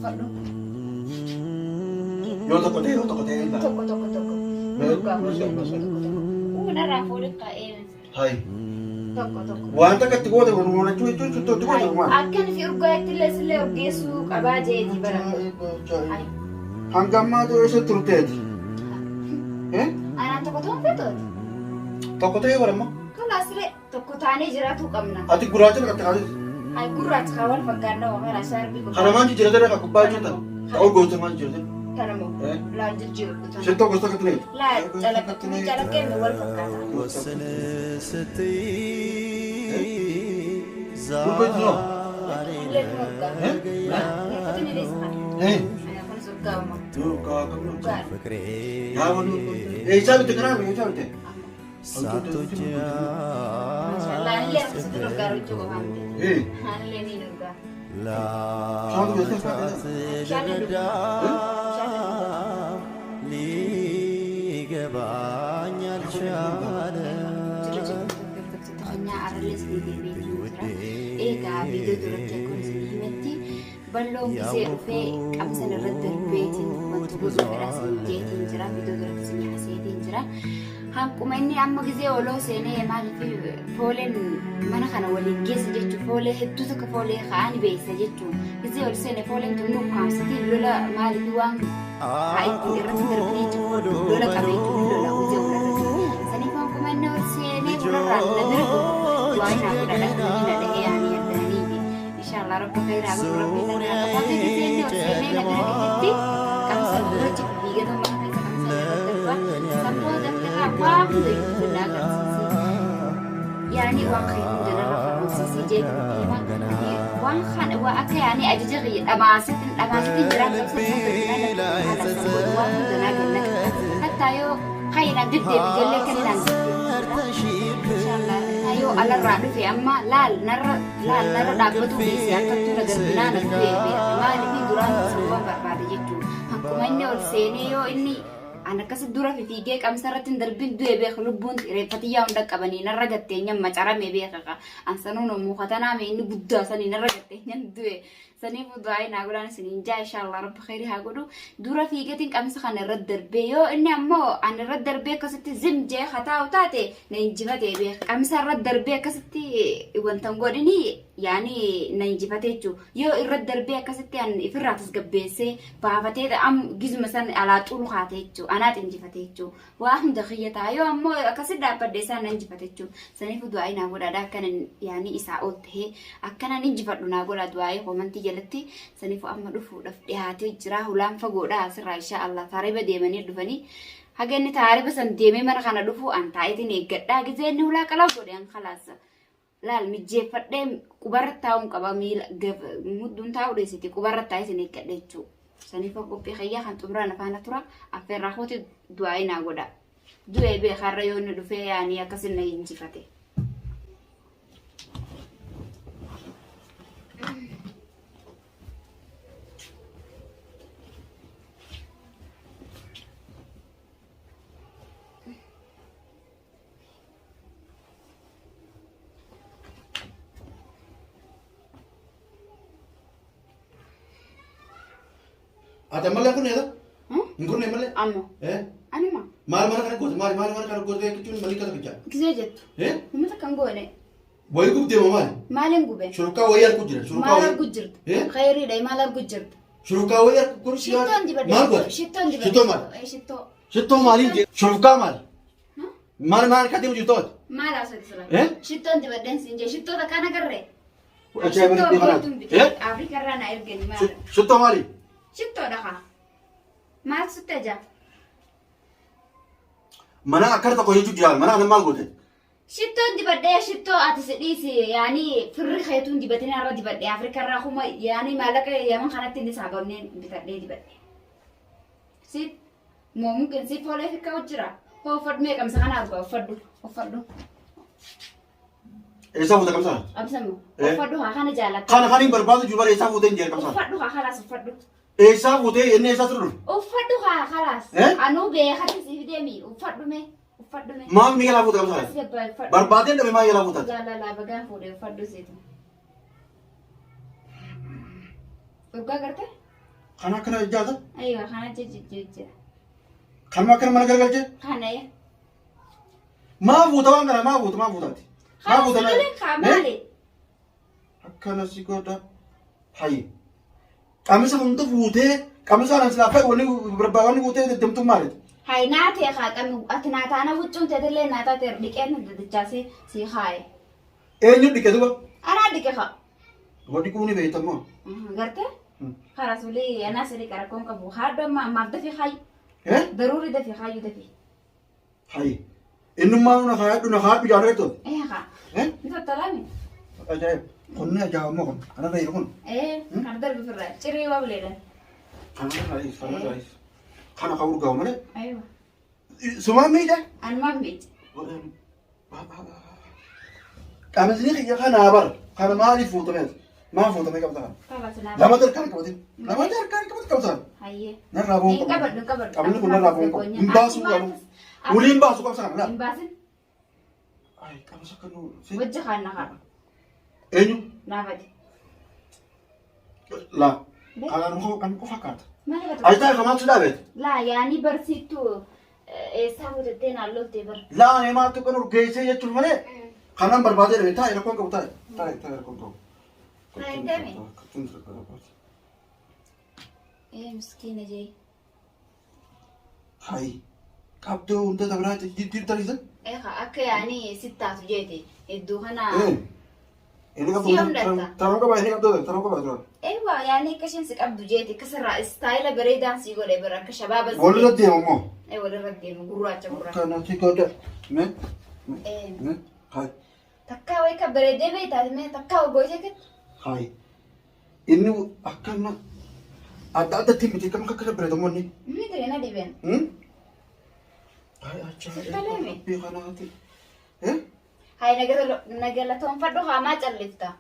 uffadhu. Yoo tokko ta'e ilaa. Tokko. Uummanarraa fuudhee ka'ee. Hai. Tokko. Wanta katti goote gurguruu jechuun tuttuutti goote maal? Akkan fi urgaatti illee urgeessuu qabaa jeeti barame. Hanga ammaa eessa turteeti? Anaan tokko ta'uun feetooti. Tokko ta'ee baramma. Kalaasiree tokko taanee jiraatuu qabna. Ati gurraacha naqatte kaasee? Ay gurraacha kaa wal fakkaannaa waan shaarbii gosa. Kana maan jijjiirate akka kubbaa hojjetan? Ta'uu goota maan jijjiirate? Kana moo laa jijjiiru. Shittoo gosa akka tureeti? Laa calaqqee wal fakkaata. Gurgurti noo? Illee nu hoggaa. Neeffatni ni deesifadha. Kunis hoggaa uumaa. Hoggaa qabna. Hoggaa. Yaa wani eessaa bitte karaa eessaa bitte? Laanillee akkasitti hoggaa hojii qofaan ta'e. Laanillee ni hoggaa. Shaatu beekte? Shaanni egaa viidiyoo duratti akkuma isin himetti balloon gisee dhufee qabsan irratti darbeetiin wanti gosa fedhaa jeetiin jira viidiyoo duratti isin haaseetiin jira hanquma inni amma gisee oloo seenee maaliif fooleen mana kana waliin geessa jechuun foolee hedduu tokko foolee ka'anii beessa jechuun gisee ol seene fooleen tunnuu kaamsitiin lola maaliif waan haa'ittiin irratti darbanii jechuun lola qabeetiin lola gisee olarratti saniif hanquma inni ol seenee burarraa lola darbu waan naa godhadha kan inni dhagee yaanii inshallah rabbi khairaa gurra rabbi sana qabate giseenni ol seenee nagara dhigatti qabsan durachi biyyata mana keessa qabsan irratti sammuu daktaraa waan hunda itti agarsiise yaani waan khairaa janarra farmasiisee jeetu waan kana waa akka yaani ajaja dhamaasitti jiraan qabsan waan hunda naganna hatta yoo khairaa deddeebi jallee kan ilaan inshallah yoo alarraa dhufe amma laal narra dhaabbatu beese akkattuu nagarbinaa na dhufe maaliif duraan sababan barbaade jechuudha hankuma inni ol seenee yoo inni an akkas dura fiigee qamsarratti hin darbin du'e beeku lubbuun reeffatiyyaa hunda qabanii narra gatteenyan macarame beekaka an sanuun muukatanaame inni guddaa sanii narra gatteenyan du'e sanii fudu'aa naa godhaan isiniin jaa inshallah rabbi khairii haa godhu dura fiigetiin qamsa kana irratti darbee yoo inni ammoo an irratti darbee akkasitti zim jee hataa'u taate na injifatee beeka qamsa irratti darbee akkasitti wantan godhini yaani na injifatee jechuudha yoo irratti darbee akkasitti an ifirraa tasgabbeessee baafatee gizuma san alaa xulu haatee jechuudha anaat injifatee jechuudha waa hunda xiyyataa yoo ammoo akkasitti dhaabbadde isaan na injifate jechuudha saniif du'aa naa godhaadha akkanan yaani isaa ol tahee akkanan injifadhu naa godhaa du'aa komantii jalatti saniif amma dhufuudhaaf dhiyaatee jira hulaan fagoodha asirraa insha Allah taariba deemanii dhufanii haga inni taariba san deemee mana kana dhufu an taa'itiin eeggadhaa gisee inni hulaa qalaa godhe an khalaasa laal mijjeeffadhee qubarratti taa'uun qaba miila mudduun taa'u dheessiti qubarratti taa'ee isin eeggadhe jechuudha saniif qophii khayyaa kan xumuraan afaana tura affeerraa kooti du'aa naa godha du'ee beekarra yoo inni dhufee yaanii akkasin na injifate. Ada malah aku nih ada? Ingkur nih malah? Amo. Ani ma. Mal kana gote, mal kana gote kicun mali kata kicah. Gisee jettu. Mata kan goone. Boy gub dema mal. Maalin gube. Shuruka wayar kujira, shuruka Maalar wayar. gujjirtu. Khayrii dha maalar gujjirtu. Shuruka wayar kursi. Shittoon dibadde. Mal gote. Shittoon dibadde. Shitto mal. Shittoo. Shitto malin je. Shuruka mal. Mal kati mu jutot. Maal asati sura. Shittoon dibadden sinje shittoo ta kana garre. Acha bari di mana? Afrika irraa na ergani maal. Shitto mali. Shittoo dha kana. Maal sitte jaa. Mana akkar ta koyi jujjaa, mana an mal gote. Shittoon dibadde shittoo ati sidhiisi yaani firri khaytuun dibatin irra dibadde Afrika irraa kuma yaani maallaqa yaman kanatti ni saabamneen bitadhee dibadde. Sit moo mungkin si foolee fikka hojjira. Uffadhu mee qamsa kana argaa uffadhu. Esa fuute kamsa? Absamu. Uffadhu haa kana jaalatta. Kana hin barbaadu jubara esa fuute hin jee kamsa. Uffadhu haa khalaas uffadhu. Esa fuute inni esa turur. Uffadhu haa khalaas. Anuu beekati siif deemi uffadhu mee. Maal ni yala fuute kamsa? Barbaadeen dhabe maa yala fuute? Laa bagaan fuudhee uffadhu seetu. Dhugaa gartee? خنا إجازة أيوة خنا جيجي خنا ما نقدر خنا يا ما فوت وانا ما فوت أنت ما فوت أنا خمالي أكنا سيكوتا هاي كامسة هم تفوته كامسة أنا سلافة وني بربعاني فوته دمتم مارد هاي ناتي خاطر أتناتا أنا وجون تدلي ناتا تردك أنا دتجاسي سي هاي إيه نيو دكتور أنا ديك خا ودي كوني بيتامو قرتي خلاص ولي أنا سري كاركون كبو هذا ما ده في خاي إيه ضروري ده في خاي ده في هاي إنما أنا خايف بيجارته إيه خا إيه أنت تلامي أجايب كنا جاومهم أنا ذا يرون إيه كردر بفرع شري وابليدا أنا رئيس خنا خور جاومنا أيوة سما ميدا أنا ما بيت كم سنين يا خنا عبر خنا ما لي فوت ميت ما فوت ميت كم خلاص لا أنا ما تركان كم لا ما تركان كم تان هاي نرابون نكبر قبل كنا نرابون إمباسو كانوا ولين إمباسو كم سنة لا إمباسن أي كم سكانوا وجه خنا خا إنيو نافدي لا أنا مخو فكرت ما نبغى أي تاي كمان تدابت لا يعني برسيتو سامو تدين على تبر لا أنا ما تكونوا جيسة يجتمع مني خنا بربادة ربي تاي ركون كم تاي ركون كم هاي تامي إيه مسكينة جاي هاي كابتو أنت تبرات جديد تريزن إيه خا أك يعني ستة جيتي الدو هنا ini kan taruh ke bawah ini kan tuh taruh ke bawah tuh أيوة يعني كشين سك أبدو جيتي كسر ستايل بريدان سيقول إبرة كشباب boleh lihat dia ngomong أيوة ردي مقروا أجمع karena sih kau ada nih إيه hai تكا ويك بريدة بيت هذا تكا وجوجة كت hai ini akan ada tim itu kamu kakak bertemu nih مين تري أنا ديبين hai aja Sekali. tapi karena hati هاي نقدر توم فدو خامات الليفتا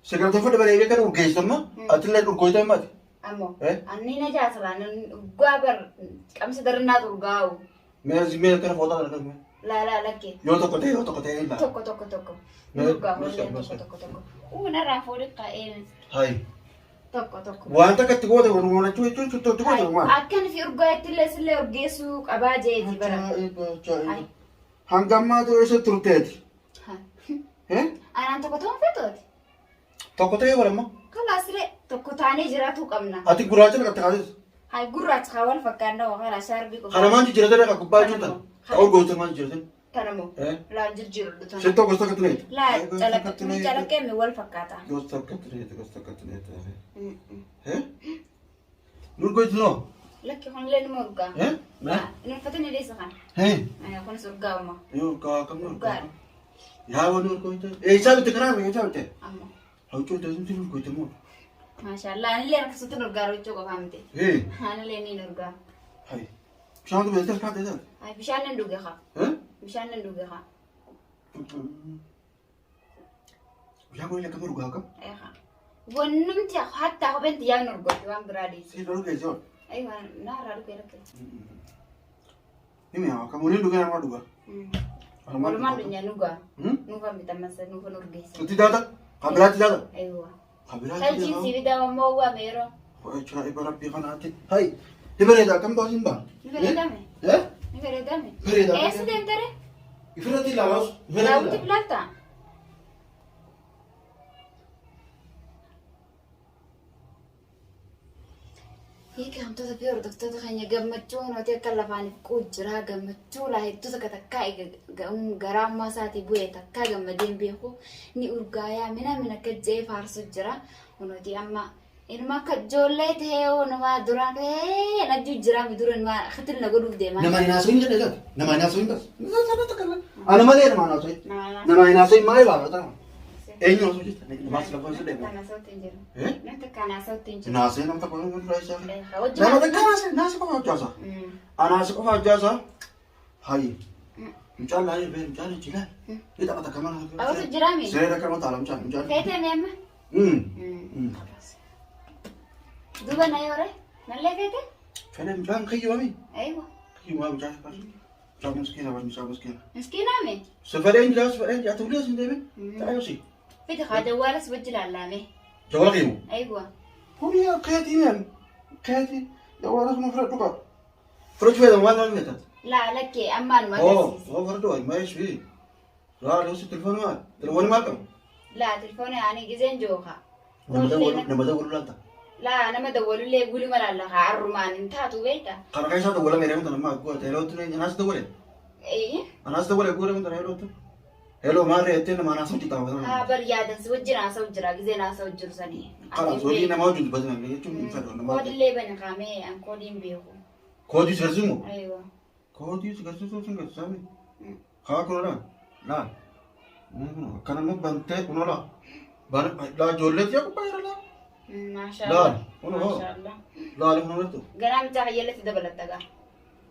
sekarang tuh pada mereka kan urgesi sama atlet urgoi tuh mat أمو أني نجاس لان قابر كم سدرنا ترجعو mel kan foto kan لا لكي yo toko teh ini lah توكو توكو ونرى فورك قائم hai توكو wanta ketiga tuh orang cuy tuh rumah أكن في أرجع تلا سلا أرجسو أباجي برا hanggamma tuh itu turut أنا توكو توم فتوت toko teh berapa خلاص لي توكو تاني جراتو كمنا ati gurajin kata kali هاي قرات خوال فكانه وخلاص شاربي كو karena manji jelas ada aku baju tuh kau gak usah manji jelas تنمو لا جرجر دتنا seto gak usah ketemu لا جلك كمي وال فكاتا gak usah ketemu nur gue itu no لك هون لين مرقا nah نفتني ليس خان أنا كون سرقا وما yuk kamu nur قال ya nur gue itu siapa tuh kenapa ya siapa tuh أما aku tuh dari sini gue temu ما شاء الله أنا لين كسرت نرقا روتشو كفهمتي أنا لين نرقا hai siapa tuh betul kata itu هاي بشان ندوقي خا بشان ندوقي خا ya gue lihat kamu ruga kamu أي خا ونمتي حتى هو بنتي يا نرقا يوم برادي sih dulu kayak siapa أيوة نهار لك لك ini ya kamu ini duga nama duga ولا ما الدنيا نوقا نوقا بتمسك نوقا نرقيس tidak ada kabinet tidak ada أيوة kabinet هل جنسي بدا وما هو ميرو oh cuma ibarat pikan hati hai ibarat kamu tahu sih bang نفرد دمي ya نفرد دمي Nifred dami. إيه سدين ترى ibarat ilawas لا وتبلاتا هيك هم تذكر دكتور خانية جمتشون وتكلم عن كوجرا جمتشون لا هي تذكر تكاي جرام ما ساتي بوي تكاي جمدين بيخو ني أرجايا منا كجيف هارس جرا ونودي أما إن ما كجولة هي ونما دوران هي نجو جرا مدورن ما ختل نقول بدي ما nama inasuin kan ada nama inasuin kan sama tuh kan ana mana nama inasuin nama inasuin mana lah tahu ini inasuin nama siapa sih deh كان صوت إنجيل eh نحن كان صوت إنجيل inasuin nama tak boleh berasa وجه nama tak nasi nasi kau jasa nasi kau jasa hai mencari lagi mencari cila kita kata kamar أو تجرامي saya dah kamu tahu mencari فيتها ميما دوبا نايورة نلا فيتها فانا mencari kayu kami أيوة kayu mau mencari pas jauh miskin apa miskin مسكينة مي seferin jelas seferin jatuh dia sendiri tahu sih فيتها خا جوالس وجه العلامة jauh lagi mu أيوة punya kayak ini كاتي يا وانا ما فرد دوكا فرد شويه ما انا متى لا لك امان ما اوه هو فرد ما ايش فيه لا لو تليفون ما تليفون ما كم لا تليفوني يعني جزين جوها لما دور انت لا انا ما دولوا لي يقولوا ما لها عرمان انتهتوا بيتا قال كيف دور ولا ميري ما اقول هلو تري ناس دور ايه انا دور يقول من هلو هلو ما ريتنا ما ناس تيتا ها بريادا سوجنا سوجرا جزينا سوجر سني خلاص ودينا موجود بس ما يجون فرق كود اللي بين خامي ان كودين بيهو كودي سرزمو ايوه كودي سرزمو سامي خا كولا لا كان مو بنت كولا بان لا جولت يا كبير لا ما شاء الله ما شاء الله لا لا ما نرتو قرام تاعي اللي تدبلت تاع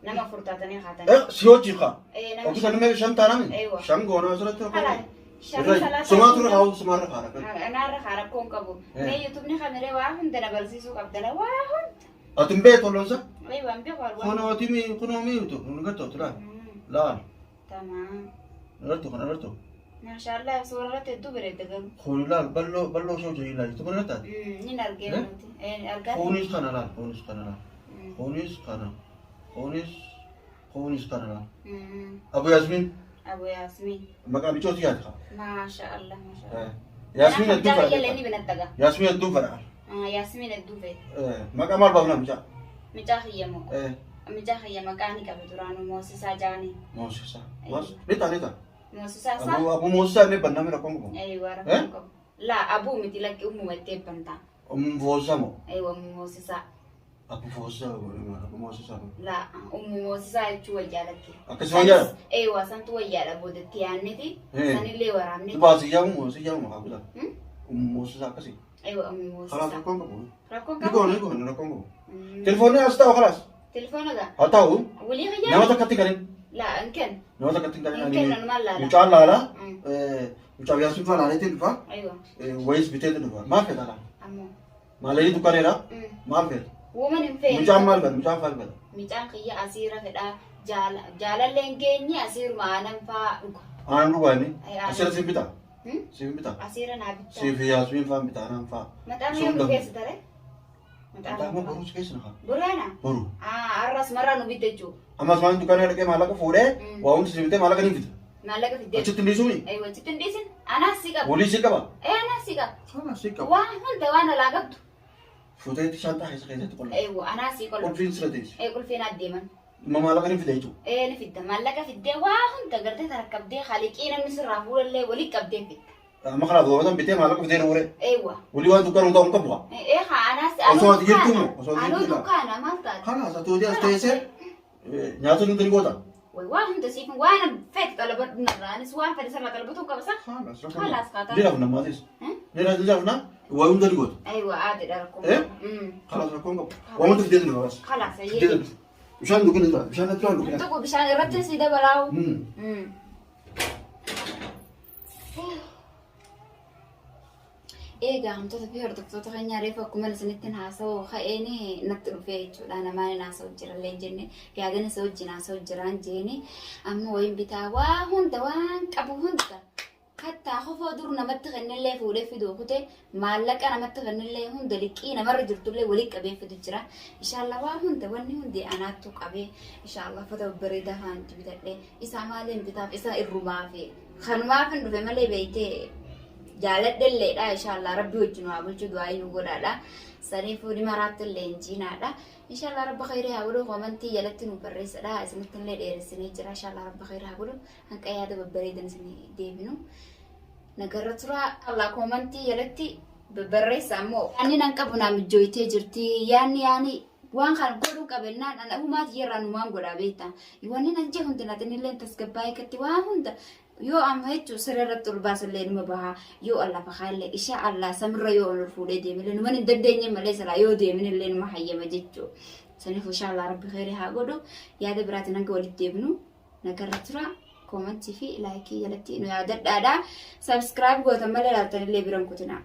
نما فرطاتني خاتن سيوتي خا اي او كان ما شم تانم ايوه شم غونا سرت خلاص سماتر هاو سمار خارك انا رخارك كون كبو ني يوتيوب ني خامره واحد دنا برسيسو قبدنا واحد اتمبي تولونسا ايوه امبي قال كونو تيمي كونو ميوتو نغتو تلا لا تمام نرتو ما شاء الله صورة تدوبر تدوب خوني لا بلو شو جاي لا تمرتا ني نرجع ايه ارجع خونيس كان لا خونيس كان لا ابو ياسمين ما بيجوز ياتها ما شاء الله ما شاء الله ياسمين الدوفر يلني بنتغا ياسمين الدوفر ياسمين الدوفر ما كمال بابنا مجا خيمو مجا خيمو كاني كبدرانو موسى جاني موسى بس ليتا موسى ابو موسى ne banna mera kongo ايوه ركونكو لا ابو متي لك امو متي بنتا موسى مو ايوه موسى ابو موسى لا موسى يچو جالك اكسوانيا ايوه سنتو يالا بودتي انتي سني لي ورامني بس يا موسى ما موسى كسي ايوه موسى خلاص ركونكو ركونكو ركونكو تليفوني استاو خلاص تليفونك هتاو ولي غيا نما تكتي كريم لا انكن نما تكتي كريم انكن ما لا ان شاء الله لا مش عارف ياسمين فعلا عليه تلفا ايوه ويس بتاعي ما في ده امو ما لي دكانه لا ما في ومن فين مش عمال بل مش عارف بل ميجان قيا اسيره فدا جالا لنجني اسير ما ننفع انا رواني اسير سيبتا سيبتا اسيره نابتا سيف ياسمين فهم بتا ننفع متى يوم كيس ترى متى ما بروس كيس نخا برانا برو الراس مره نبيتجو اما زمان دكانه لك مالك فوره واون سيبتا مالك نيفت مالك في الدين تنديسوني ايوه تنديسن انا سيكا ولي سيكا ايه انا سيكا انا سيكا وانا لا قبض فوتيت شانتا حيس خيزت تقول ايوه انا سيكا قول فين سرتيس اي قول فين الديمن ما مالك نيفت ايتو ايه نفيد مالك في الدين واهن تقدر تركب دي خالقين مصر رافول اللي ولي كبدي في ما خلاص هو ده بيتي مالك في دين وره ايوه ولي وان دكان وطن كبوا ايه انا اصلا تجيكم انا دكان ما تا خلاص تودي استيسر نياتو ندريغوتا واهن تسيف وانا فات طلبت نراني سواء فدي سما طلبتهم كبسا خلاص خاطر دي رفنا ما ديس دي رفنا وين دريغوت ايوه عادي داركم خلاص ركون وما تفدي بس خلاص يجي مشان دوكن مشان نطلع دوكن انتو بشان رتل سيده بلاو eega hamtoota fi hordoftoota keenya reefa akkuma isinitti haasa'u ka'eeni natti dhufee jechuudha namaan haasa'u jirallee jenne yaadana isa wajjin haasa'u jiraan jeeni amma wayin bitaa waa hunda waan qabu hunda hatta hofoo dur namatti kennillee fuudhee fiduu kute maallaqa namatti kennillee hunda liqii namarra jirtullee walii qabee fidu jira inshallah waa hunda wanni hundi anaattu qabee inshallah fata bareedaa haan bitadhee isaa maaliin bitaaf isaa irrumaa fi kanumaaf hin dhufe malee beeytee jaaladhelleedha inshallah rabbi wajjin waa bulchu du'aa nu godhaadha saniifuu dhimaraatti illee injiinaadha inshallah rabbi khayrii haa godhu komantii jalatti nu barreessadha isinitti illee dheeressinee jira inshallah rabbi khayrii haa godhu hanqa yaada babbareedan isinii deebinu nagarra tura allah komantii jalatti barreessa ammoo ani nan qabu naa mijjooytee jirti yaani waan kan godhu qabennaan ana uumaati yerraa numaan godhaa beekta wanni nan jee hundi natin illee tasgabbaa'ee katti waa hunda yoo amma jechuun sirriirratti ol baasallee numa bahaa yoo allah bakaallee isha allah samirra yoo ol fuudhee deemillee numan hin dandeenye malee salaa yoo deeminillee numa hayyama jechuu saniif insha allah rabbi khayrii haa godhu yaada biraatiin hanga walitti deebinu nagarra tura komantii fi laayikii jalatti nu yaadadhaadha sabskiraayib gootan malee laaltanillee biran kutina.